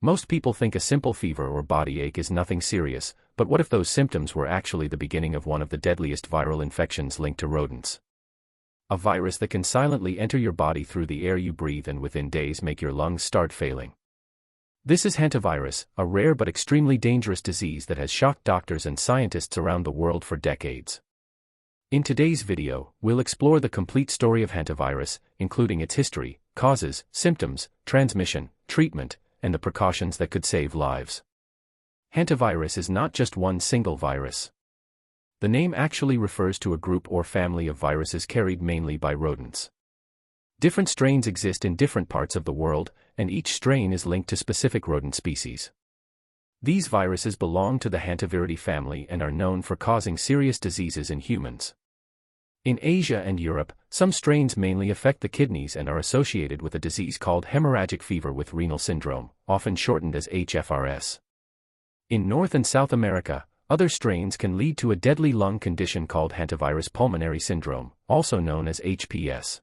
Most people think a simple fever or body ache is nothing serious, but what if those symptoms were actually the beginning of one of the deadliest viral infections linked to rodents? A virus that can silently enter your body through the air you breathe and within days make your lungs start failing. This is hantavirus, a rare but extremely dangerous disease that has shocked doctors and scientists around the world for decades. In today's video, we'll explore the complete story of hantavirus, including its history, causes, symptoms, transmission, treatment, and the precautions that could save lives. Hantavirus is not just one single virus. The name actually refers to a group or family of viruses carried mainly by rodents. Different strains exist in different parts of the world, and each strain is linked to specific rodent species. These viruses belong to the Hantavirus family and are known for causing serious diseases in humans. In Asia and Europe, some strains mainly affect the kidneys and are associated with a disease called hemorrhagic fever with renal syndrome, often shortened as HFRS. In North and South America, other strains can lead to a deadly lung condition called Hantavirus Pulmonary Syndrome, also known as HPS.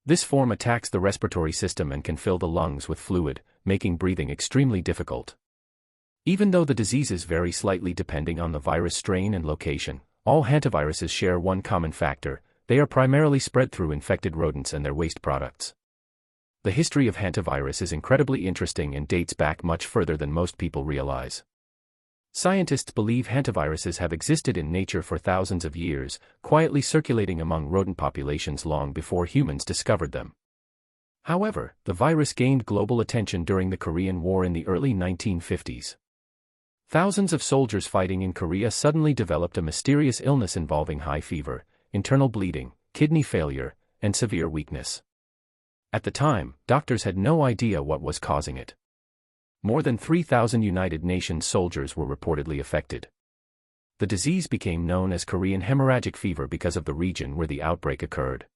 This form attacks the respiratory system and can fill the lungs with fluid, making breathing extremely difficult. Even though the diseases vary slightly depending on the virus strain and location, all hantaviruses share one common factor: they are primarily spread through infected rodents and their waste products. The history of hantavirus is incredibly interesting and dates back much further than most people realize. Scientists believe hantaviruses have existed in nature for thousands of years, quietly circulating among rodent populations long before humans discovered them. However, the virus gained global attention during the Korean War in the early 1950s. Thousands of soldiers fighting in Korea suddenly developed a mysterious illness involving high fever, internal bleeding, kidney failure, and severe weakness. At the time, doctors had no idea what was causing it. More than 3,000 United Nations soldiers were reportedly affected. The disease became known as Korean hemorrhagic fever because of the region where the outbreak occurred.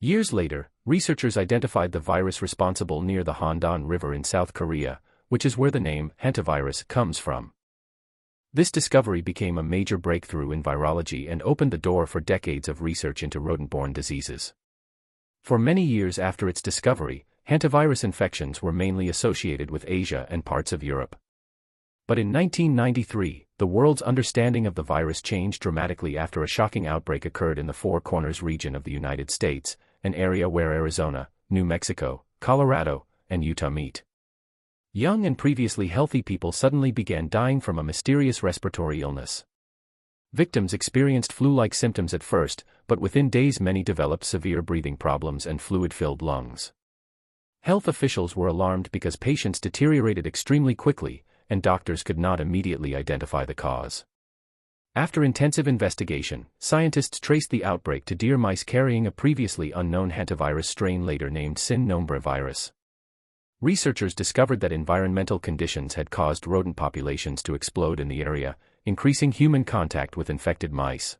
Years later, researchers identified the virus responsible near the Handan River in South Korea, which is where the name hantavirus comes from. This discovery became a major breakthrough in virology and opened the door for decades of research into rodent-borne diseases. For many years after its discovery, hantavirus infections were mainly associated with Asia and parts of Europe. But in 1993, the world's understanding of the virus changed dramatically after a shocking outbreak occurred in the Four Corners region of the United States, an area where Arizona, New Mexico, Colorado, and Utah meet. Young and previously healthy people suddenly began dying from a mysterious respiratory illness. Victims experienced flu-like symptoms at first, but within days many developed severe breathing problems and fluid-filled lungs. Health officials were alarmed because patients deteriorated extremely quickly, and doctors could not immediately identify the cause. After intensive investigation, scientists traced the outbreak to deer mice carrying a previously unknown hantavirus strain later named Sin nombre virus. Researchers discovered that environmental conditions had caused rodent populations to explode in the area, increasing human contact with infected mice.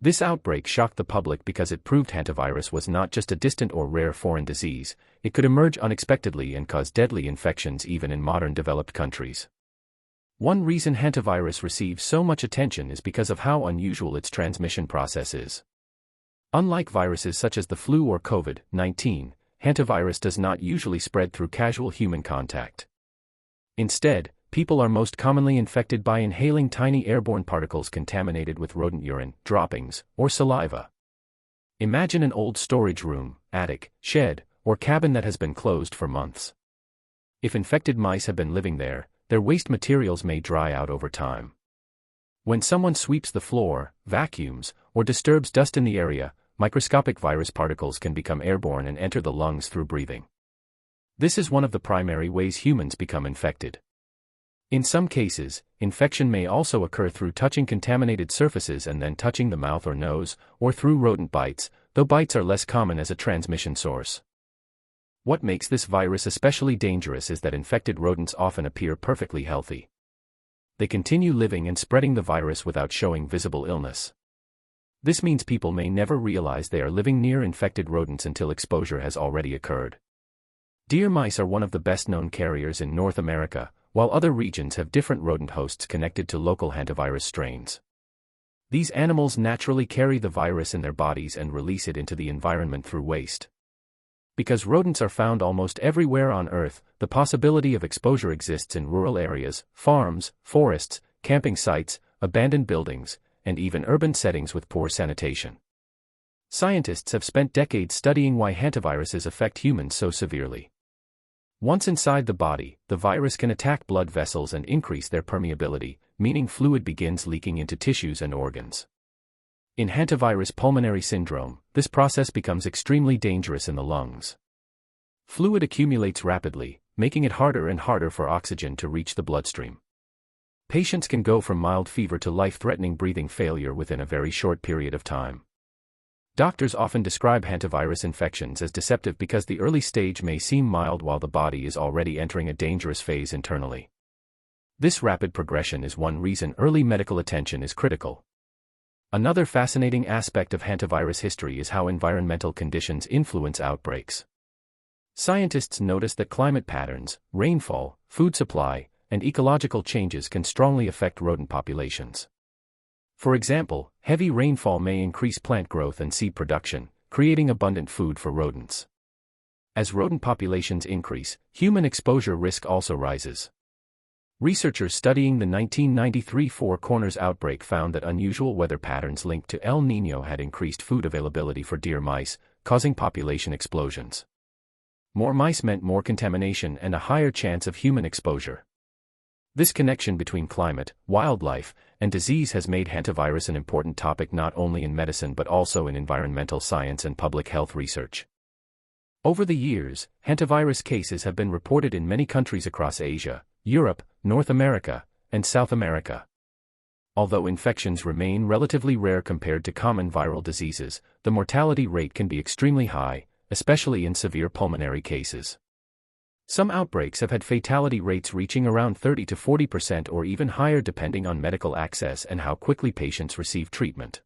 This outbreak shocked the public because it proved hantavirus was not just a distant or rare foreign disease, it could emerge unexpectedly and cause deadly infections even in modern developed countries. One reason hantavirus receives so much attention is because of how unusual its transmission process is. Unlike viruses such as the flu or COVID-19, hantavirus does not usually spread through casual human contact. Instead, people are most commonly infected by inhaling tiny airborne particles contaminated with rodent urine, droppings, or saliva. Imagine an old storage room, attic, shed, or cabin that has been closed for months. If infected mice have been living there, their waste materials may dry out over time. When someone sweeps the floor, vacuums, or disturbs dust in the area, microscopic virus particles can become airborne and enter the lungs through breathing. This is one of the primary ways humans become infected. In some cases, infection may also occur through touching contaminated surfaces and then touching the mouth or nose, or through rodent bites, though bites are less common as a transmission source. What makes this virus especially dangerous is that infected rodents often appear perfectly healthy. They continue living and spreading the virus without showing visible illness. This means people may never realize they are living near infected rodents until exposure has already occurred. Deer mice are one of the best-known carriers in North America, while other regions have different rodent hosts connected to local hantavirus strains. These animals naturally carry the virus in their bodies and release it into the environment through waste. Because rodents are found almost everywhere on Earth, the possibility of exposure exists in rural areas, farms, forests, camping sites, abandoned buildings, and even urban settings with poor sanitation. Scientists have spent decades studying why hantaviruses affect humans so severely. Once inside the body, the virus can attack blood vessels and increase their permeability, meaning fluid begins leaking into tissues and organs. In Hantavirus Pulmonary Syndrome, this process becomes extremely dangerous in the lungs. Fluid accumulates rapidly, making it harder and harder for oxygen to reach the bloodstream. Patients can go from mild fever to life-threatening breathing failure within a very short period of time. Doctors often describe hantavirus infections as deceptive because the early stage may seem mild while the body is already entering a dangerous phase internally. This rapid progression is one reason early medical attention is critical. Another fascinating aspect of hantavirus history is how environmental conditions influence outbreaks. Scientists notice that climate patterns, rainfall, food supply, and ecological changes can strongly affect rodent populations. For example, heavy rainfall may increase plant growth and seed production, creating abundant food for rodents. As rodent populations increase, human exposure risk also rises. Researchers studying the 1993 Four Corners outbreak found that unusual weather patterns linked to El Niño had increased food availability for deer mice, causing population explosions. More mice meant more contamination and a higher chance of human exposure. This connection between climate, wildlife, and disease has made hantavirus an important topic not only in medicine but also in environmental science and public health research. Over the years, hantavirus cases have been reported in many countries across Asia, Europe, North America, and South America. Although infections remain relatively rare compared to common viral diseases, the mortality rate can be extremely high, especially in severe pulmonary cases. Some outbreaks have had fatality rates reaching around 30 to 40% or even higher depending on medical access and how quickly patients receive treatment.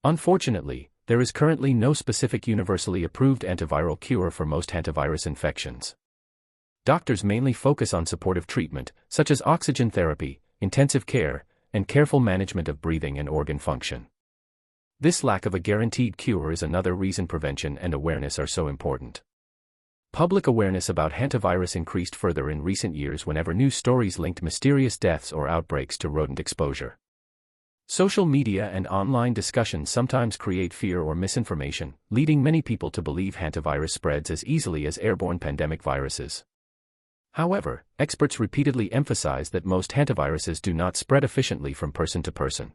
Unfortunately, there is currently no specific universally approved antiviral cure for most hantavirus infections. Doctors mainly focus on supportive treatment, such as oxygen therapy, intensive care, and careful management of breathing and organ function. This lack of a guaranteed cure is another reason prevention and awareness are so important. Public awareness about hantavirus increased further in recent years whenever news stories linked mysterious deaths or outbreaks to rodent exposure. Social media and online discussions sometimes create fear or misinformation, leading many people to believe hantavirus spreads as easily as airborne pandemic viruses. However, experts repeatedly emphasize that most hantaviruses do not spread efficiently from person to person.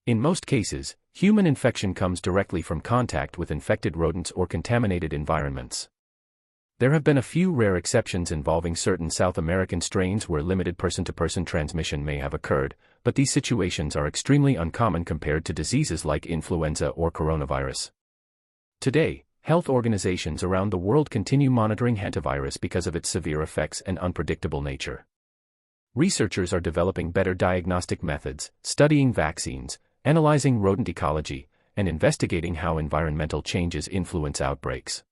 In most cases, human infection comes directly from contact with infected rodents or contaminated environments. There have been a few rare exceptions involving certain South American strains where limited person-to-person transmission may have occurred, but these situations are extremely uncommon compared to diseases like influenza or coronavirus. Today, health organizations around the world continue monitoring hantavirus because of its severe effects and unpredictable nature. Researchers are developing better diagnostic methods, studying vaccines, analyzing rodent ecology, and investigating how environmental changes influence outbreaks.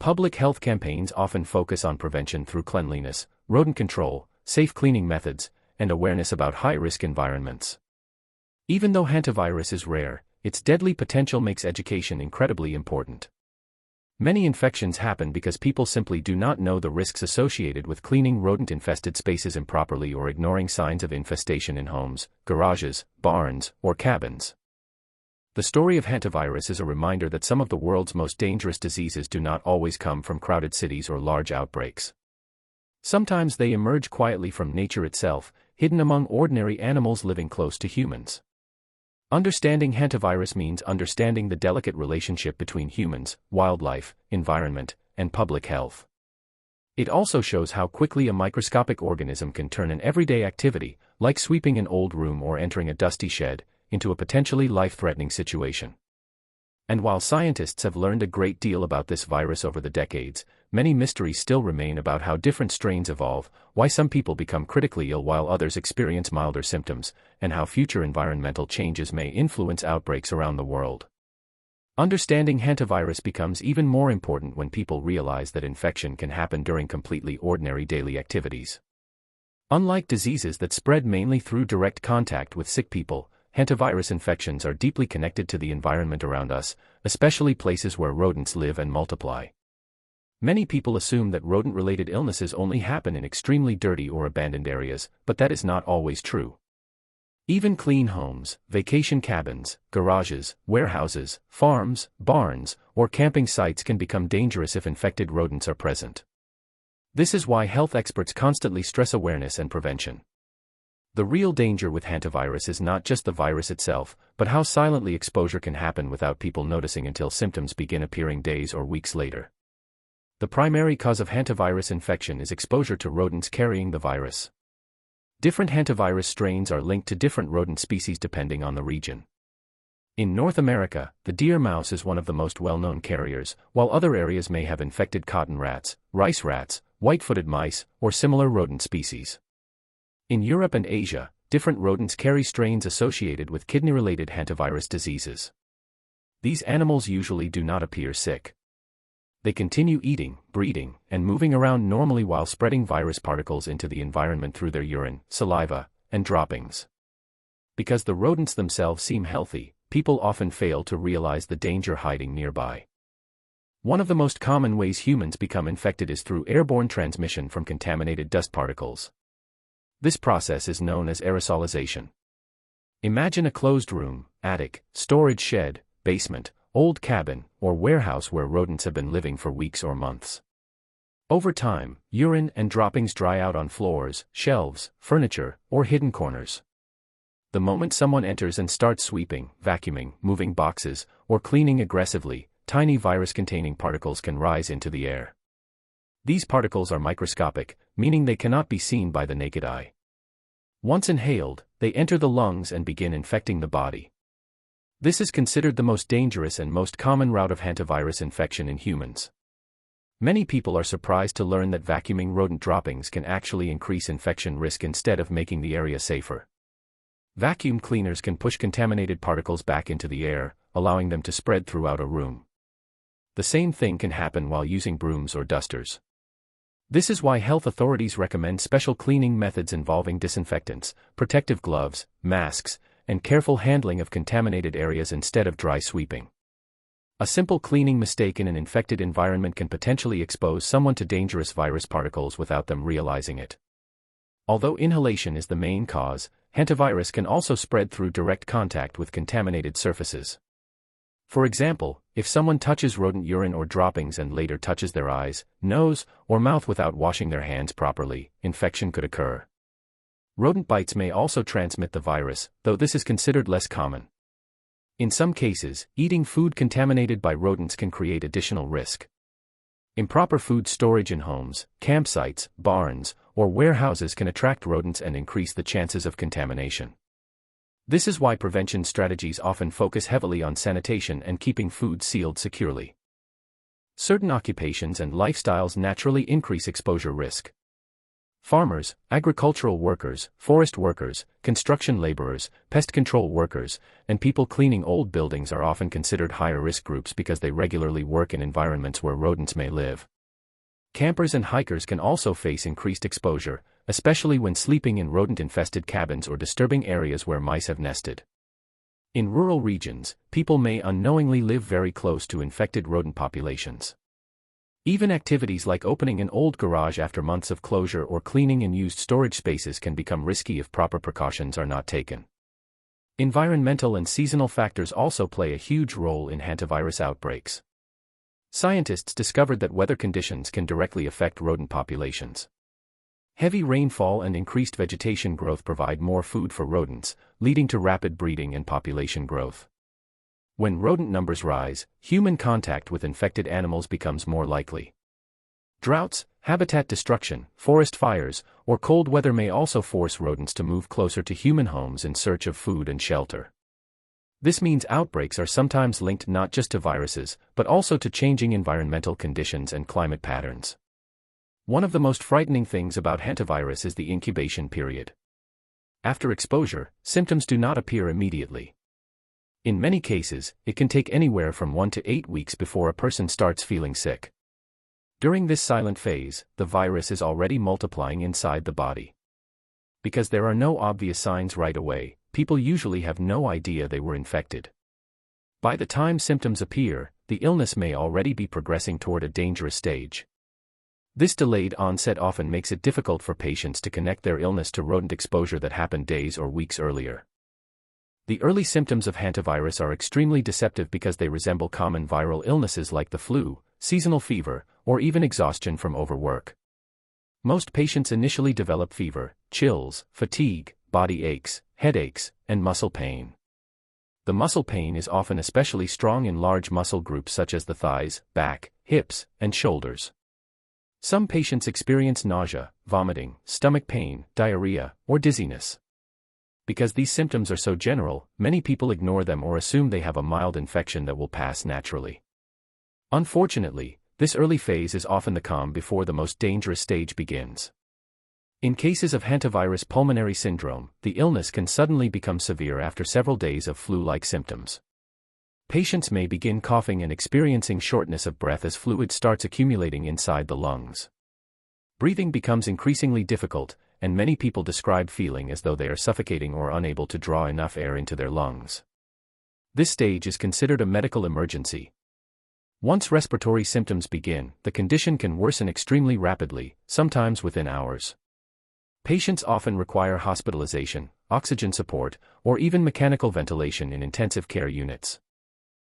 Public health campaigns often focus on prevention through cleanliness, rodent control, safe cleaning methods, and awareness about high-risk environments. Even though hantavirus is rare, its deadly potential makes education incredibly important. Many infections happen because people simply do not know the risks associated with cleaning rodent-infested spaces improperly or ignoring signs of infestation in homes, garages, barns, or cabins. The story of hantavirus is a reminder that some of the world's most dangerous diseases do not always come from crowded cities or large outbreaks. Sometimes they emerge quietly from nature itself, hidden among ordinary animals living close to humans. Understanding hantavirus means understanding the delicate relationship between humans, wildlife, environment, and public health. It also shows how quickly a microscopic organism can turn an everyday activity, like sweeping an old room or entering a dusty shed, into a potentially life-threatening situation. And while scientists have learned a great deal about this virus over the decades, many mysteries still remain about how different strains evolve, why some people become critically ill while others experience milder symptoms, and how future environmental changes may influence outbreaks around the world. Understanding hantavirus becomes even more important when people realize that infection can happen during completely ordinary daily activities. Unlike diseases that spread mainly through direct contact with sick people, hantavirus infections are deeply connected to the environment around us, especially places where rodents live and multiply. Many people assume that rodent-related illnesses only happen in extremely dirty or abandoned areas, but that is not always true. Even clean homes, vacation cabins, garages, warehouses, farms, barns, or camping sites can become dangerous if infected rodents are present. This is why health experts constantly stress awareness and prevention. The real danger with hantavirus is not just the virus itself, but how silently exposure can happen without people noticing until symptoms begin appearing days or weeks later. The primary cause of hantavirus infection is exposure to rodents carrying the virus. Different hantavirus strains are linked to different rodent species depending on the region. In North America, the deer mouse is one of the most well-known carriers, while other areas may have infected cotton rats, rice rats, white-footed mice, or similar rodent species. In Europe and Asia, different rodents carry strains associated with kidney-related hantavirus diseases. These animals usually do not appear sick. They continue eating, breeding, and moving around normally while spreading virus particles into the environment through their urine, saliva, and droppings. Because the rodents themselves seem healthy, people often fail to realize the danger hiding nearby. One of the most common ways humans become infected is through airborne transmission from contaminated dust particles. This process is known as aerosolization. Imagine a closed room, attic, storage shed, basement, old cabin, or warehouse where rodents have been living for weeks or months. Over time, urine and droppings dry out on floors, shelves, furniture, or hidden corners. The moment someone enters and starts sweeping, vacuuming, moving boxes, or cleaning aggressively, tiny virus-containing particles can rise into the air. These particles are microscopic, meaning they cannot be seen by the naked eye. Once inhaled, they enter the lungs and begin infecting the body. This is considered the most dangerous and most common route of hantavirus infection in humans. Many people are surprised to learn that vacuuming rodent droppings can actually increase infection risk instead of making the area safer. Vacuum cleaners can push contaminated particles back into the air, allowing them to spread throughout a room. The same thing can happen while using brooms or dusters. This is why health authorities recommend special cleaning methods involving disinfectants, protective gloves, masks, and careful handling of contaminated areas instead of dry sweeping. A simple cleaning mistake in an infected environment can potentially expose someone to dangerous virus particles without them realizing it. Although inhalation is the main cause, hantavirus can also spread through direct contact with contaminated surfaces. For example, if someone touches rodent urine or droppings and later touches their eyes, nose, or mouth without washing their hands properly, infection could occur. Rodent bites may also transmit the virus, though this is considered less common. In some cases, eating food contaminated by rodents can create additional risk. Improper food storage in homes, campsites, barns, or warehouses can attract rodents and increase the chances of contamination. This is why prevention strategies often focus heavily on sanitation and keeping food sealed securely. Certain occupations and lifestyles naturally increase exposure risk. Farmers, agricultural workers, forest workers, construction laborers, pest control workers, and people cleaning old buildings are often considered higher risk groups because they regularly work in environments where rodents may live. Campers and hikers can also face increased exposure, especially when sleeping in rodent-infested cabins or disturbing areas where mice have nested. In rural regions, people may unknowingly live very close to infected rodent populations. Even activities like opening an old garage after months of closure or cleaning unused storage spaces can become risky if proper precautions are not taken. Environmental and seasonal factors also play a huge role in hantavirus outbreaks. Scientists discovered that weather conditions can directly affect rodent populations. Heavy rainfall and increased vegetation growth provide more food for rodents, leading to rapid breeding and population growth. When rodent numbers rise, human contact with infected animals becomes more likely. Droughts, habitat destruction, forest fires, or cold weather may also force rodents to move closer to human homes in search of food and shelter. This means outbreaks are sometimes linked not just to viruses, but also to changing environmental conditions and climate patterns. One of the most frightening things about hantavirus is the incubation period. After exposure, symptoms do not appear immediately. In many cases, it can take anywhere from 1 to 8 weeks before a person starts feeling sick. During this silent phase, the virus is already multiplying inside the body. Because there are no obvious signs right away, people usually have no idea they were infected. By the time symptoms appear, the illness may already be progressing toward a dangerous stage. This delayed onset often makes it difficult for patients to connect their illness to rodent exposure that happened days or weeks earlier. The early symptoms of hantavirus are extremely deceptive because they resemble common viral illnesses like the flu, seasonal fever, or even exhaustion from overwork. Most patients initially develop fever, chills, fatigue, body aches, headaches, and muscle pain. The muscle pain is often especially strong in large muscle groups such as the thighs, back, hips, and shoulders. Some patients experience nausea, vomiting, stomach pain, diarrhea, or dizziness. Because these symptoms are so general, many people ignore them or assume they have a mild infection that will pass naturally. Unfortunately, this early phase is often the calm before the most dangerous stage begins. In cases of Hantavirus Pulmonary Syndrome, the illness can suddenly become severe after several days of flu-like symptoms. Patients may begin coughing and experiencing shortness of breath as fluid starts accumulating inside the lungs. Breathing becomes increasingly difficult, and many people describe feeling as though they are suffocating or unable to draw enough air into their lungs. This stage is considered a medical emergency. Once respiratory symptoms begin, the condition can worsen extremely rapidly, sometimes within hours. Patients often require hospitalization, oxygen support, or even mechanical ventilation in intensive care units.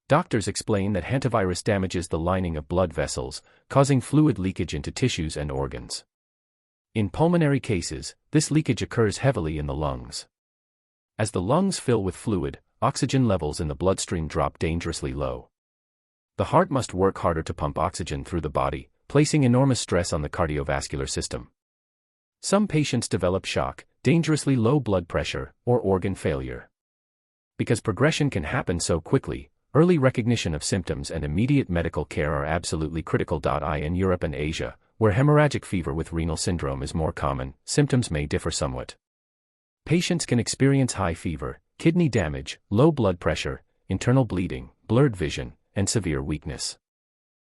Doctors explain that hantavirus damages the lining of blood vessels, causing fluid leakage into tissues and organs. In pulmonary cases, this leakage occurs heavily in the lungs. As the lungs fill with fluid, oxygen levels in the bloodstream drop dangerously low. The heart must work harder to pump oxygen through the body, placing enormous stress on the cardiovascular system. Some patients develop shock, dangerously low blood pressure, or organ failure. Because progression can happen so quickly, early recognition of symptoms and immediate medical care are absolutely critical. In Europe and Asia, where hemorrhagic fever with renal syndrome is more common, symptoms may differ somewhat. Patients can experience high fever, kidney damage, low blood pressure, internal bleeding, blurred vision, and severe weakness.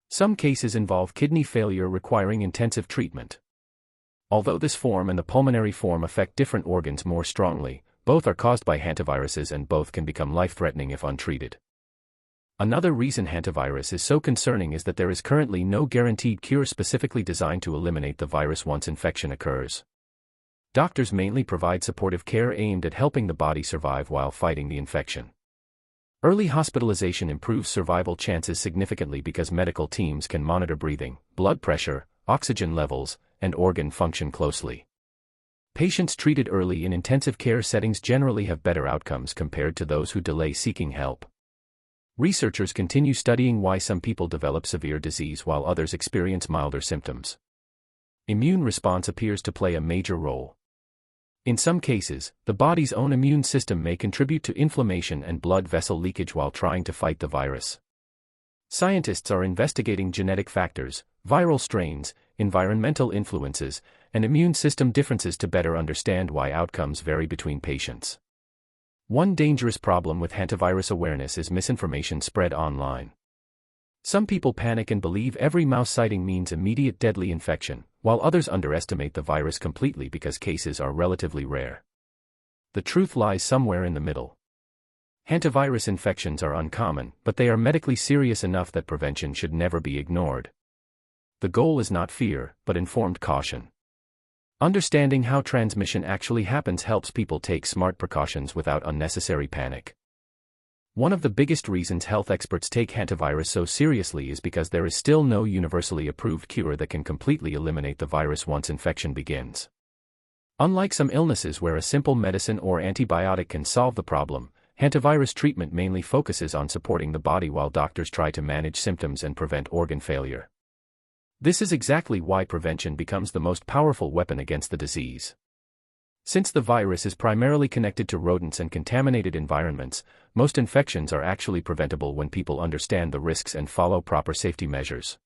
Some cases involve kidney failure requiring intensive treatment. Although this form and the pulmonary form affect different organs more strongly, both are caused by hantaviruses and both can become life-threatening if untreated. Another reason hantavirus is so concerning is that there is currently no guaranteed cure specifically designed to eliminate the virus once infection occurs. Doctors mainly provide supportive care aimed at helping the body survive while fighting the infection. Early hospitalization improves survival chances significantly because medical teams can monitor breathing, blood pressure, oxygen levels, and organ function closely. Patients treated early in intensive care settings generally have better outcomes compared to those who delay seeking help. Researchers continue studying why some people develop severe disease while others experience milder symptoms. Immune response appears to play a major role. In some cases, the body's own immune system may contribute to inflammation and blood vessel leakage while trying to fight the virus. Scientists are investigating genetic factors, viral strains, environmental influences, and immune system differences to better understand why outcomes vary between patients. One dangerous problem with hantavirus awareness is misinformation spread online. Some people panic and believe every mouse sighting means immediate deadly infection, while others underestimate the virus completely because cases are relatively rare. The truth lies somewhere in the middle. Hantavirus infections are uncommon, but they are medically serious enough that prevention should never be ignored. The goal is not fear, but informed caution. Understanding how transmission actually happens helps people take smart precautions without unnecessary panic. One of the biggest reasons health experts take hantavirus so seriously is because there is still no universally approved cure that can completely eliminate the virus once infection begins. Unlike some illnesses where a simple medicine or antibiotic can solve the problem, hantavirus treatment mainly focuses on supporting the body while doctors try to manage symptoms and prevent organ failure. This is exactly why prevention becomes the most powerful weapon against the disease. Since the virus is primarily connected to rodents and contaminated environments, most infections are actually preventable when people understand the risks and follow proper safety measures.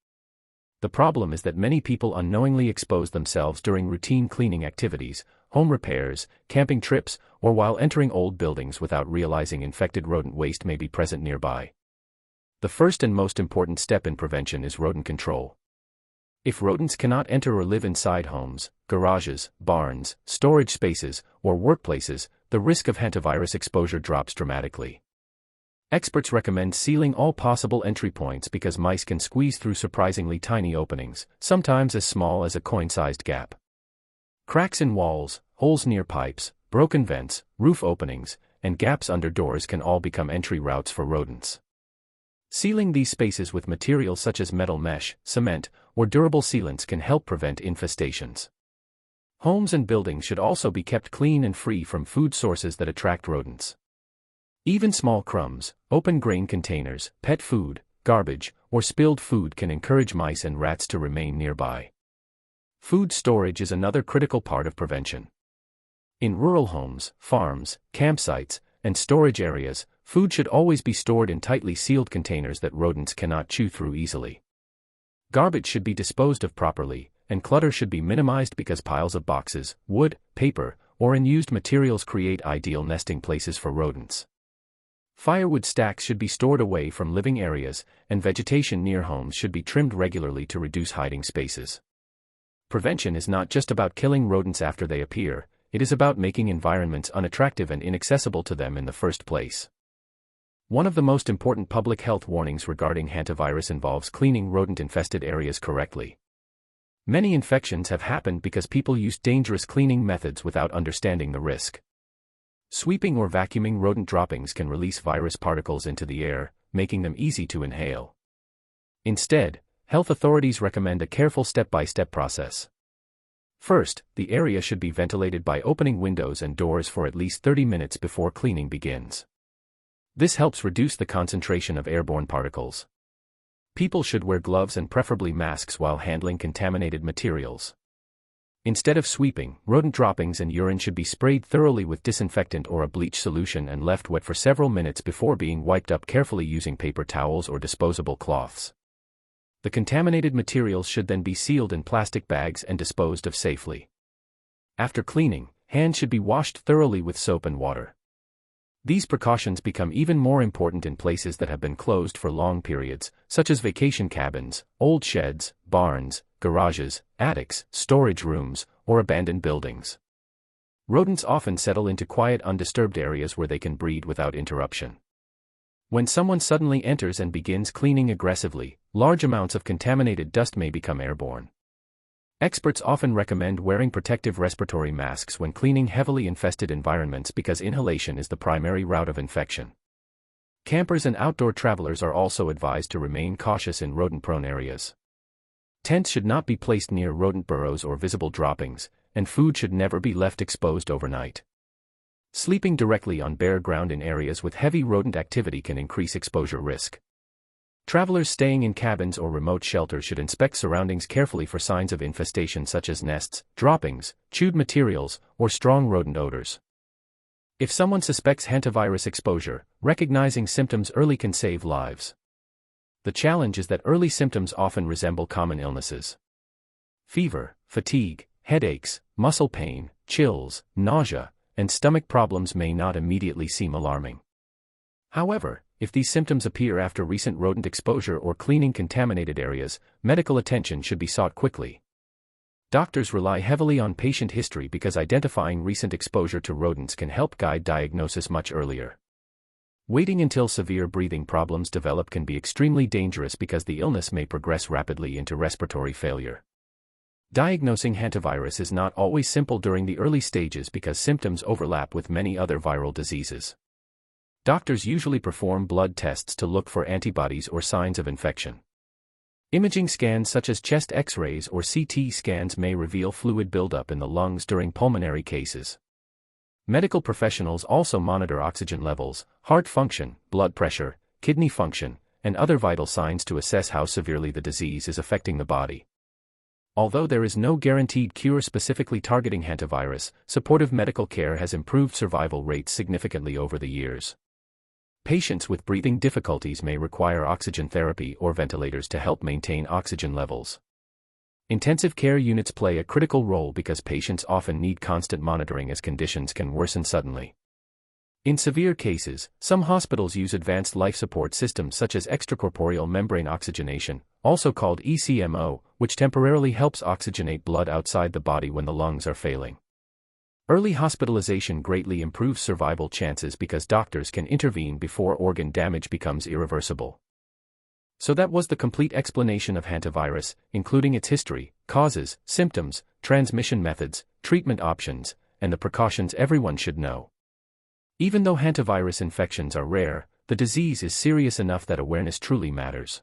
The problem is that many people unknowingly expose themselves during routine cleaning activities, home repairs, camping trips, or while entering old buildings without realizing infected rodent waste may be present nearby. The first and most important step in prevention is rodent control. If rodents cannot enter or live inside homes, garages, barns, storage spaces, or workplaces, the risk of hantavirus exposure drops dramatically. Experts recommend sealing all possible entry points because mice can squeeze through surprisingly tiny openings, sometimes as small as a coin-sized gap. Cracks in walls, holes near pipes, broken vents, roof openings, and gaps under doors can all become entry routes for rodents. Sealing these spaces with materials such as metal mesh, cement, or durable sealants can help prevent infestations. Homes and buildings should also be kept clean and free from food sources that attract rodents. Even small crumbs, open grain containers, pet food, garbage, or spilled food can encourage mice and rats to remain nearby. Food storage is another critical part of prevention. In rural homes, farms, campsites, and storage areas, food should always be stored in tightly sealed containers that rodents cannot chew through easily. Garbage should be disposed of properly, and clutter should be minimized because piles of boxes, wood, paper, or unused materials create ideal nesting places for rodents. Firewood stacks should be stored away from living areas, and vegetation near homes should be trimmed regularly to reduce hiding spaces. Prevention is not just about killing rodents after they appear, it is about making environments unattractive and inaccessible to them in the first place. One of the most important public health warnings regarding hantavirus involves cleaning rodent-infested areas correctly. Many infections have happened because people used dangerous cleaning methods without understanding the risk. Sweeping or vacuuming rodent droppings can release virus particles into the air, making them easy to inhale. Instead, health authorities recommend a careful step-by-step process. First, the area should be ventilated by opening windows and doors for at least 30 minutes before cleaning begins. This helps reduce the concentration of airborne particles. People should wear gloves and preferably masks while handling contaminated materials. Instead of sweeping, rodent droppings and urine should be sprayed thoroughly with disinfectant or a bleach solution and left wet for several minutes before being wiped up carefully using paper towels or disposable cloths. The contaminated materials should then be sealed in plastic bags and disposed of safely. After cleaning, hands should be washed thoroughly with soap and water. These precautions become even more important in places that have been closed for long periods, such as vacation cabins, old sheds, barns, garages, attics, storage rooms, or abandoned buildings. Rodents often settle into quiet, undisturbed areas where they can breed without interruption. When someone suddenly enters and begins cleaning aggressively, large amounts of contaminated dust may become airborne. Experts often recommend wearing protective respiratory masks when cleaning heavily infested environments because inhalation is the primary route of infection. Campers and outdoor travelers are also advised to remain cautious in rodent-prone areas. Tents should not be placed near rodent burrows or visible droppings, and food should never be left exposed overnight. Sleeping directly on bare ground in areas with heavy rodent activity can increase exposure risk. Travelers staying in cabins or remote shelters should inspect surroundings carefully for signs of infestation such as nests, droppings, chewed materials, or strong rodent odors. If someone suspects hantavirus exposure, recognizing symptoms early can save lives. The challenge is that early symptoms often resemble common illnesses. Fever, fatigue, headaches, muscle pain, chills, nausea, and stomach problems may not immediately seem alarming. However, if these symptoms appear after recent rodent exposure or cleaning contaminated areas, medical attention should be sought quickly. Doctors rely heavily on patient history because identifying recent exposure to rodents can help guide diagnosis much earlier. Waiting until severe breathing problems develop can be extremely dangerous because the illness may progress rapidly into respiratory failure. Diagnosing hantavirus is not always simple during the early stages because symptoms overlap with many other viral diseases. Doctors usually perform blood tests to look for antibodies or signs of infection. Imaging scans such as chest X-rays or CT scans may reveal fluid buildup in the lungs during pulmonary cases. Medical professionals also monitor oxygen levels, heart function, blood pressure, kidney function, and other vital signs to assess how severely the disease is affecting the body. Although there is no guaranteed cure specifically targeting hantavirus, supportive medical care has improved survival rates significantly over the years. Patients with breathing difficulties may require oxygen therapy or ventilators to help maintain oxygen levels. Intensive care units play a critical role because patients often need constant monitoring as conditions can worsen suddenly. In severe cases, some hospitals use advanced life support systems such as extracorporeal membrane oxygenation, also called ECMO, which temporarily helps oxygenate blood outside the body when the lungs are failing. Early hospitalization greatly improves survival chances because doctors can intervene before organ damage becomes irreversible. So that was the complete explanation of hantavirus, including its history, causes, symptoms, transmission methods, treatment options, and the precautions everyone should know. Even though hantavirus infections are rare, the disease is serious enough that awareness truly matters.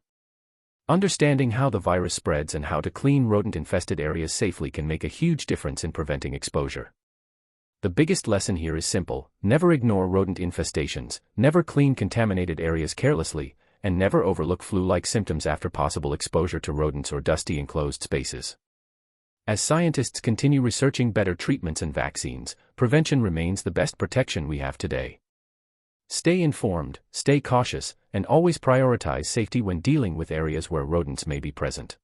Understanding how the virus spreads and how to clean rodent-infested areas safely can make a huge difference in preventing exposure. The biggest lesson here is simple: never ignore rodent infestations, never clean contaminated areas carelessly, and never overlook flu-like symptoms after possible exposure to rodents or dusty enclosed spaces. As scientists continue researching better treatments and vaccines, prevention remains the best protection we have today. Stay informed, stay cautious, and always prioritize safety when dealing with areas where rodents may be present.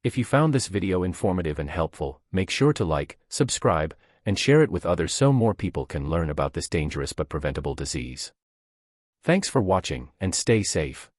If you found this video informative and helpful, make sure to like, subscribe, and share it with others so more people can learn about this dangerous but preventable disease. Thanks for watching, and stay safe.